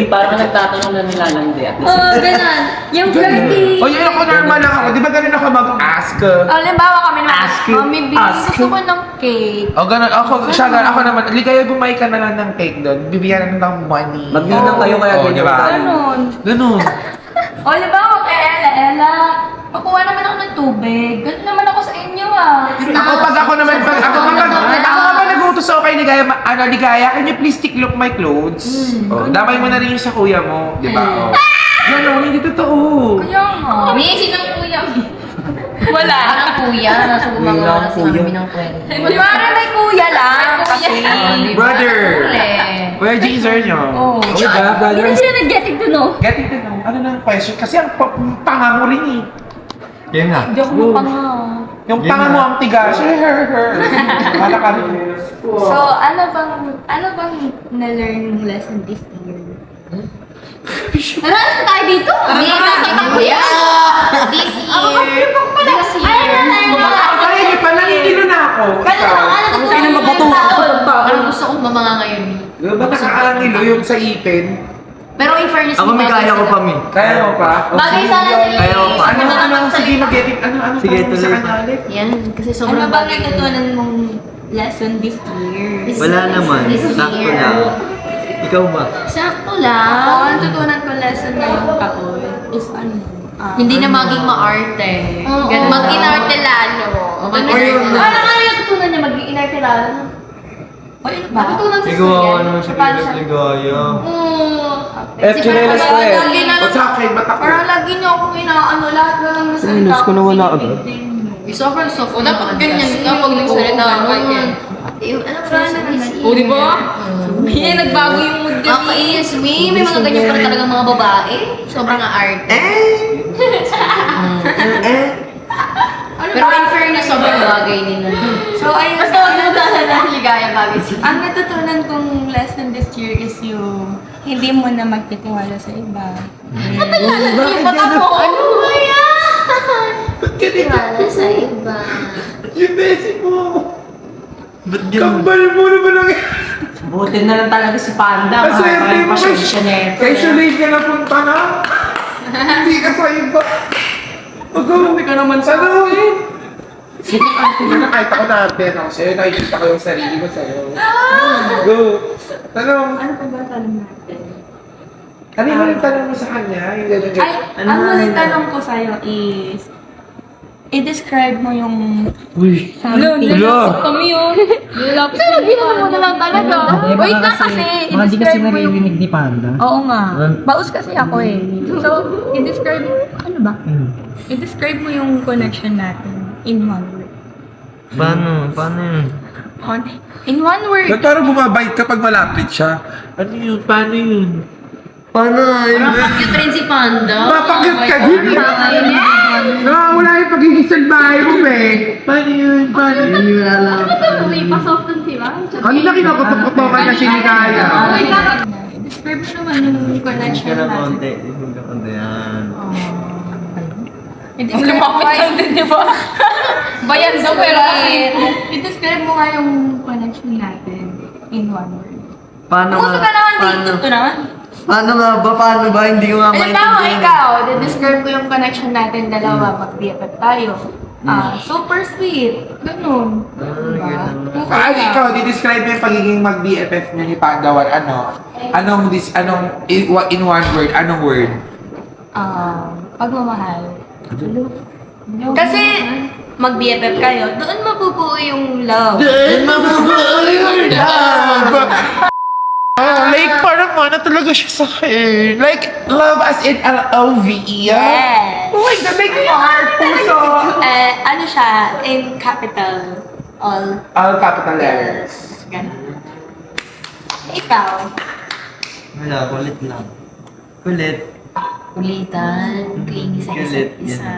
Parang nagtatanong na nilalandi at least. Oo, ganun. Yung flirty. O yun ako, normal lang ako. Di ba ganun ako mag-ask? Halimbawa kami naman, Mami B, gusto ko ng cake. O ganun, ako naman, ligaya bumay ka na lang ng cake doon. Bibigyan na ng money. Mag-inang kayo kaya Oo, ganyan. diba? Ganun. Ganun. O, halimbawa kay Ella, makuha naman ako ng tubig. Ganun naman ako sa inyo ah. Ako naman nagutos ako kay Ligaya, Ligaya, can you please look my clothes? Oh, damay mo na rin yung sa kuya mo, di ba? Oh. Ganun, hindi totoo. Kaya nga. May sinang kuya. Wala. Anong kuya? Nasa gumagawa na si Mami ng kwento. Di ba may kuya lang? Kasi, Brother! Kuya Jazer nyo. oh. Brother. Hindi sila nag-getting to know. Getting to know, ano na ang question? Kasi ang panga mo rin eh. Yan nga. Hindi ako mapanga. Yung panga mo ang tigas. Wala ka rin. So, ano bang na-learn lesson this year? Ano tayo dito? May nakakita ko yan. This year. This year. Ay, may pala, hindi gusto kong mamanga ngayon. Baka nakaangilo yung sa ipin. Pero in fairness, Ako may kaya ko pa, Mi. Kaya mo pa? Bagay sana nila. Kaya ko pa. Sige, mag-edit. Ano Sige, tanong mo sa tuloy. kanya ulit? Yan, kasi sobrang Ano ba bagay nila. natutunan mong lesson this year? Wala naman. This Sakto year. lang. Ikaw ba? Sakto Ako, lang. ang natutunan ko lesson ngayong taon is ano? Hindi na maging maarte. Ganun. Mag-inarte lalo. Parang ano yung natutunan niya maging inarte lalo? O yun ba? Natutunan sa Sigaw naman sa Paano Philip siya? Ligaya. Chinelas ko eh. What's up, kay Batak? Parang lagi niyo akong inaano lahat na lang nasa Chinelas ko na wala agad. Sobrang soft. O, dapat ganyan ka pag nagsalita ka ganyan. Yung ano ba sa O, di ba? May nagbago yung mood niya. Nakakainis, May mga ganyan pa rin talagang mga babae. Sobrang arte. Pero in fairness, sobrang bagay nila. So, ayun. Basta huwag na na ligaya bagay sila. Ang natutunan kong lesson this year is yung hindi mo na magtitiwala sa iba. Yung mata mo! Ano ba yan? Tiwala sa iba. Yung besi mo! Kambal mo naman ang... Buti na lang talaga si Panda. Kaswerte mo Pasensya na ito. kay Shalane ka napunta na. Hindi ka sa iba. Mag-uwi ka naman sa akin. Sige, nakita ko natin ako sa'yo. Nakikita ko yung sarili ko sa'yo. Go. Tanong. Ano pa ba tanong natin? Ano yung huling tanong mo sa kanya? Yung gano'n Ay, ang huling tanong ko sa'yo is, i-describe mo yung something. Kami yun. Lulapit na Ginawa mo na lang talaga. Wait lang kasi, Mga di kasi i-describe mo yung... naririnig ni Panda. Oo nga. Baus kasi ako eh. So, i-describe mo, ano ba? I-describe mo yung connection natin in one word. Paano? Paano yun? In one word. Ba't parang bumabait kapag malapit siya? Ano yun? Paano yun? Paano nga yun? Cute rin si Panda. Mapakyut ka din! Wala yung pagiging salbahe mo, eh. Paano yun? Paano yun? Hindi mo alam. May pasoftan sila. Kanina kinukutok-kutokan na si Nikaya. Describe mo naman yung connection Kaya natin. konti. Isip ka konti. Yan. I-describe mo nga yung... di ba? Bayan daw, pero kasi... I-describe mo nga yung connection natin in one word. Paano Gusto ka naman Paano? dito naman. Paano nga ba? Paano ba? Hindi ko nga Halimbawa, maintindihan. ikaw, describe ko yung connection natin dalawa, mag-BFF tayo. Super sweet. Ganun. Diba? Paano ikaw, di-describe mo yung pagiging mag-BFF mo ni Pandawan, ano? Anong, in one word, anong word? Pagmamahal. Kasi, mag-BFF kayo, doon mabubuo yung love. Like, parang mana talaga siya sa akin. Like, love as in L-O-V-E. Yes. Oh my God, like heart, puso. Ano siya, in capital. All. All capital letters. Ganun. Ikaw. Wala, kulit lang. Kulit. Kulitan, clingy sa Kulit, isa't isa.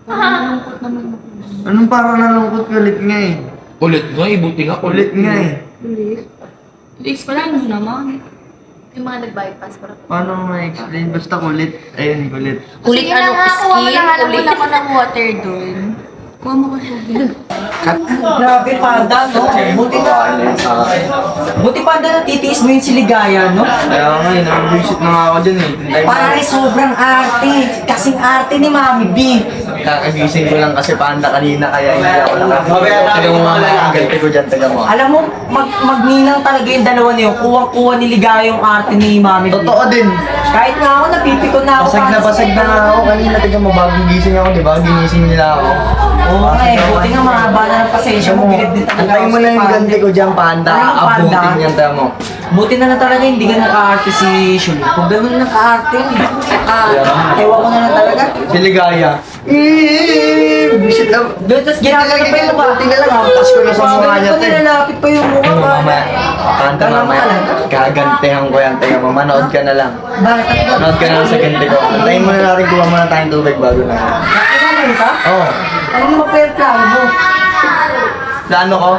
Malungkot naman ako. Anong parang nalungkot kulit nga eh? Ulit nga, ibuti nga. Kulit nga eh. Explain mo naman. Yung mga nag-bypass para. Paano mo ma-explain? Basta kulit. Ayun, kulit. Kulit Sige ano, na nga, kuha mo skin, lang, alam mo kulit. na ako ng water doon. Kuha mo ko tubig. Grabe, Panda, no? Buti Panda natitiis mo yung siligaya, no? Kaya nga eh, nag-visit na nga ako dyan eh. Pare, sobrang arte. Kasing arte ni Mami B. Kakagising ko lang kasi Panda kanina kaya hindi ako nakakita. Taga mo mga ganti ko dyan, taga mo. Alam mo, magninang talaga yung dalawa niyo. Kuwang-kuwa ni Ligaya yung arte ni Mami B. Totoo din. Kahit nga ako, napipikon na ako. Basag na nga ako kanina, taga mo, bagong gising ako, di ba? Ginising nila ako. Oo nga eh, buti nga mahaba na ng pasensya mo. Bilib din talaga Antayin mo ako na si yung Panda. ganti ko dyan, Panda. Ano, Panda? Abutin yan, taga mo. Buti na lang talaga hindi ka naka-arte si Shuli. Kung gano'n naka-arte, ewan ko na lang talaga. Si Ligaya. Visit na. Doon, tapos ginagawa pa yung mukha. Tingnan lang, hampas ko na sa mukha niya, Ganun pa te. nilalapit pa yung mukha. Ano Panda. mamaya? Panda mamaya. Gagantihan ko yan, taga mo. Manood ka na lang. Bakit? Manood ka na lang sa ganti ko. Antayin mo na natin kuha muna tayong tubig bago na. Nakakalaman ka? Oo. Ano mo pa yung plano mo? Sa ano ko?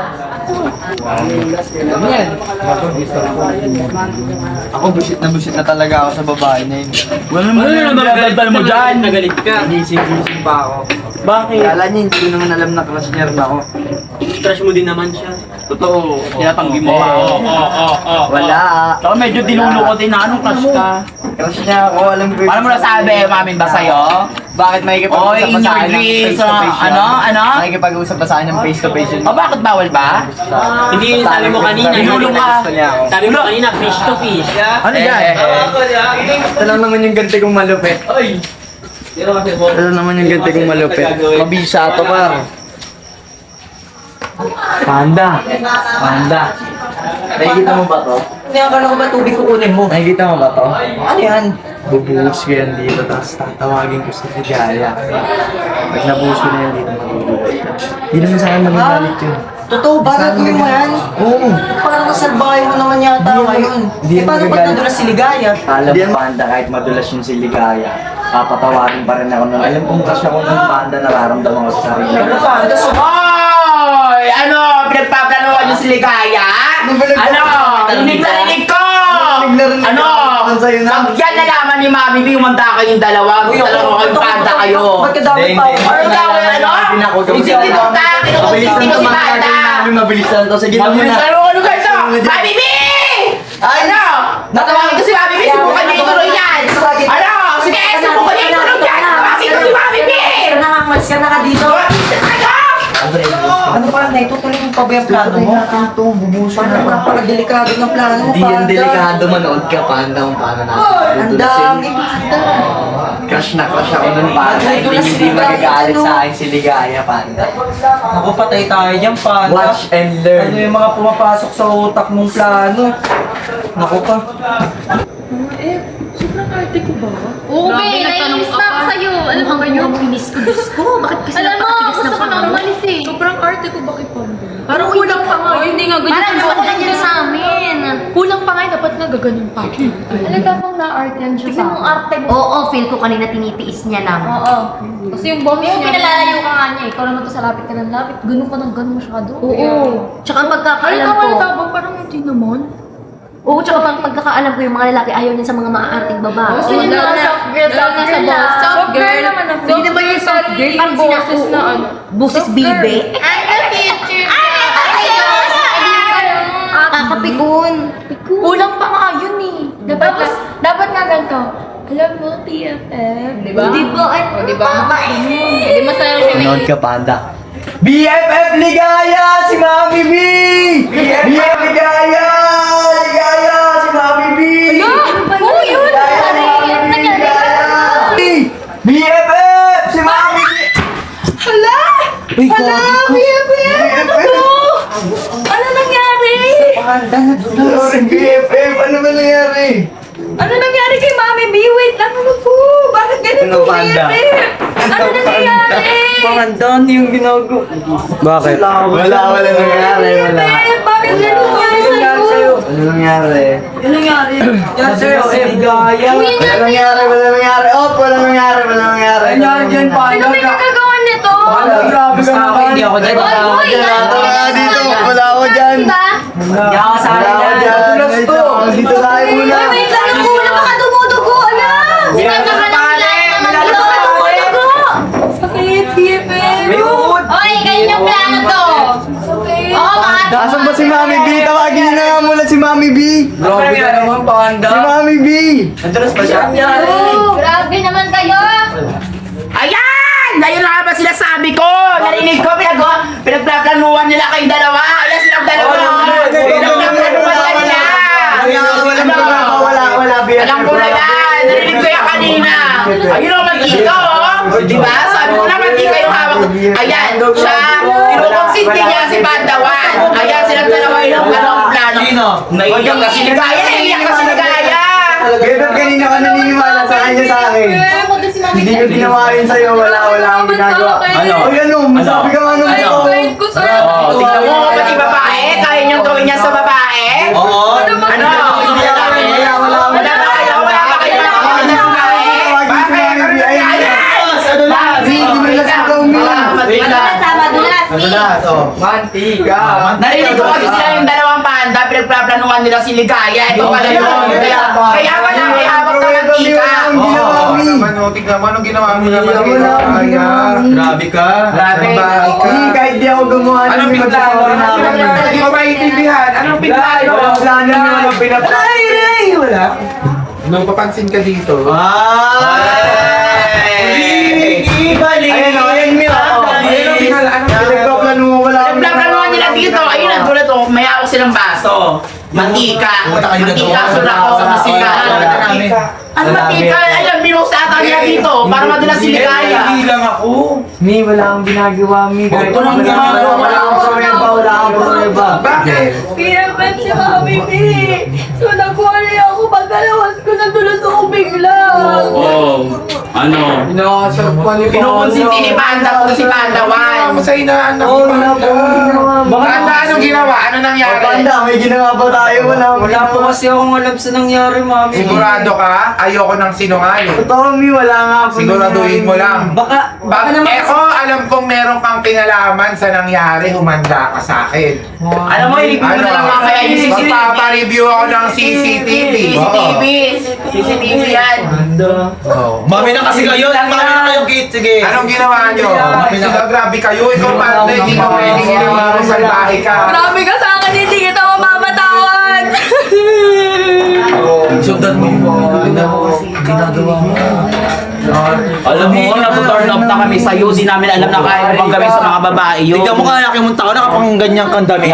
Ako busit na talaga ako sa babae na yun. Wala naman Ano mo dyan? Nagalit ka. Gising pa ako. Bakit? Kala niya hindi ko naman alam na crush niya rin ako. Crush mo din naman siya. Totoo. Tinatanggi mo ba? Wala. Saka medyo diluluko din na anong crush ka. Crush niya ako, alam ko. Paano mo nasabi? Umamin ba sa'yo? Bakit Oy, makikipag-usap in pa sa your akin ng dreams, face to face yun? ano? Makikipag-usap pa sa akin ng face to face yun. O bakit bawal ba? Hindi yung sabi mo kanina. Hinulong ka. Gusto niya ako. Sabi mo kanina, fish to fish. Ano yan? Ito lang naman yung ganti kong malupit. Ito naman yung ganti kong malupit. Mabisa to par. Panda. Panda. Nakikita mo ba to? Hindi, akala ko ba tubig kukunin mo? Nakikita mo ba to? Ano yan? Bubuhos ko yan dito, tapos tatawagin ko si Ligaya. Pag nabuhos ko na yan dito, magugulat siya. Hindi naman sa akin magagalit yun. Totoo ba? Gagawin mo yan? Oo. Parang salbahe mo naman yata ngayon. Hindi yan Paano ba't magagalit. nadulas si Ligaya? Alam mo, Panda, kahit madulas yung si Ligaya, papatawarin pa rin ako ng alam kong crush ako ng Panda, nararamdaman ko sa sarili. Ano pa? Hoy! Ano? Pinagpaplanuhan niyo si Ligaya? Ano? Narinig ko! Ano? Pag yan nalaman ni Mami B, umanda kayong dalawa. Dalawa kayong Panda kayo. Ba't ka dami pa? Ano daw ano? Isipin mo ka, kinukusitin ko si Panda. Mabilis lang to. Sige na Mabilis muna. ano kayo to? Mami B! Ano? Natawagin ko si Mami B, subukan niya ituloy yan. Ano? Sige, subukan niya ituloy yan. Tawagin ko si Mami B! Nangangas ka na ka dito. Ano? Ano pa? Naitutuloy mo pa ba yung plano mo? Ito, bubuso Ano na. napaka-delikado ng plano mo, Hindi yan Panda? delikado, manood ka, Panda, kung paano natin. Ang dami, Panda. Crush na crush ako ng Panda. Hindi magagalit sa akin si Ligaya, Panda. Ako, patay tayo dyan, Panda. Watch and learn. Ano yung mga pumapasok sa utak mong plano? Naku pa. Oo, be, naiinis na ako sa'yo. Alam mo ba yun? Pinis ko, Diyos ko. Bakit kasi Alam mo, napakatigas gusto ng ko na paa? umalis eh. Sobrang arte ko, bakit pa? Parang kulang pa nga. Hindi nga ganyan. Parang Parang naman ganyan sa amin. Kulang pa nga, dapat nga gaganon pa. Talaga bang na-arte yan siya Tignan mo ang arte mo. Oo, feel ko kanina tinitiis niya lang. Oo. Kasi yung boses Yung niya. pinalalayo ka nga niya. Ikaw naman to sa lapit ka ng lapit. Ganun ka ng ganun masyado. Oo. Tsaka ang Ay, pagkakaalam tama ko. na tama. Parang hindi naman. Oo, tsaka pang pagkakaalam ko yung mga lalaki ayaw niya sa mga maaarting babae. Gusto niya na soft girl, soft girl lang. Soft girl naman ang Hindi naman yung soft girl. Ang boses na ano. Busis Soft bibe. girl. Ay, na-feature. Kakapikon. Kulang pa nga yun eh. Dapat nga ganito. Alam mo, PFF. Di ba? Di ba? Ay, di ba? Di masaya siya. Manood ka, Panda. BFF Ligaya! Si Mami B! BFF Ligaya! Ligaya! Si Mami B! Oo, yun! BFF! Si Mami B! Hala! Uy, Hala, BFF! Ano nangyari? Panda, BFF! Ano ba nangyari? Ano nangyari kay Mami B? Wait lang, ano po? Bakit ganito, Ano, Panda? BFF? Ano nangyari? Pangandan yung ginagawa. Bakit? Wala nangyari. Wala. BFF, bakit ganito nangyari sa'yo? Ano nangyari? Ano nangyari? Yan sa'yo, si Ligaya. Wala nangyari. Oh, wala nangyari. Ano nangyari dyan, Ano Panda? may nagagawa nito? Grabe ka naman. Hindi ako dyan. Hoy, hoy, Tara ka dito. Wala ako dyan. Diba? Hindi ako sa Wala ako dyan. Nadulas to. Dito tayo muna. Uy, wait lang ang ulo. Baka dumudugo. Alam! Sikat na ka lang naman to. Dumudugo. Sakit, BFF. May uod. Oy, ganyan yung plano to. Sakit. Oo, mga Asan ba si Mami B? Tawagin niyo na nga muna si Mami B. Grabe ka naman, Panda. Si Mami B. Nadulas pa siya. Grabe naman kayo. Ayan! Ngayon na nga ba sila sabi ko? Narinig ko, pinagplaplanuhan nila kayong dalawa. Ayan silang dalawa. Pinagplaplanuhan nila. Wala. Alam ko na yan. Narinig ko yan kanina. Ayun naman dito, oh. Diba? Sabi ko naman di kayo hawak. Ayan, siya. Kinukonsinti niya si Pandawan. Ayan, silang dalawa yun ang plano. Naiiyak ka si Ligaya. Naiiyak ka si Ligaya. Ganun kanina ka naniniwala sa kanya sa akin. Hindi ko ginawa rin sa'yo. Wala akong ginagawa. Ano? Ay, ano? Masabi ka nga nung ito. Wait ko sa'yo. Oh, tingnan mo, pati babae. Kaya niyong gawin niya sa babae. Oo. Ano? Wala ba kayo nakakita ng babae? Mantika. Narinig ko kasi sila yung dalawang panda, pinagplaplanuhan nila si Ligaya. Ito pala yun. Kaya wala may hawak na mantika. Hindi na, Mami. tingnan mo, anong ginawa mo naman kay Wala akong Ligaya? ginawa. Grabe ka. Grabe ka. Hindi, kahit di ako gumawa ng Anong pinplano? Hindi ko maintindihan. Anong pinplano? Walang plano niyo, walang pinaplano. Ay, wala. Nung papansin ka dito. Ayan o, ayan niyo. Anong Pinagpaplano mo, wala akong Nagplakanuhan nila dito. Ayun, nandun to. May ako silang baso. Mantika. Mantika, sunako, masika. Ano mantika? Ayun, binusata nila dito. Para madulas si Ligaya. lang ako. Mi, wala akong ginagawa, Mi. Kahit Wala akong ginagawa. Wala akong prueba, wala akong prueba. Bakit? BFF si Mami B! So nag-worry ako pagkalawas ko nadulas ako bigla. Ano? Kinukonsinti ni Panda kung si Pandawan. Ano sa inaanak Oo, mo? wala po akong ginawa. Panda, anong ginawa? Ano nangyari? Panda, may ginawa pa tayo. Wala po kasi akong alam sa nangyari, mami. Sigurado ka? Ayoko ng sinungaling. Totoo, Mi, wala nga po. Siguraduhin mo lang. Baka Alam kong meron kang kinalaman sa nangyari, humanda ka sa akin. Alam mo, ilipin mo na lang mamaya yung CCTV. Magpapa-review ako ng CCTV. CCTV yan. Mami na kasi kayo. Mami na kayo, Kate. Sige. Anong ginawa nyo? Grabe kayo. Ikaw pa, hindi mo pwede ginawa mo sa bahay ka. Grabe ka sa akin, hindi kita mamamatawad! Sundan mo yung ginagawa mo. Alam mo, nato-turn off na kami sa'yo. Di namin alam na kaya mo bang gawin sa mga babae yun. Tignan mo ka, laki mong tao, nakapang ganyang kandami.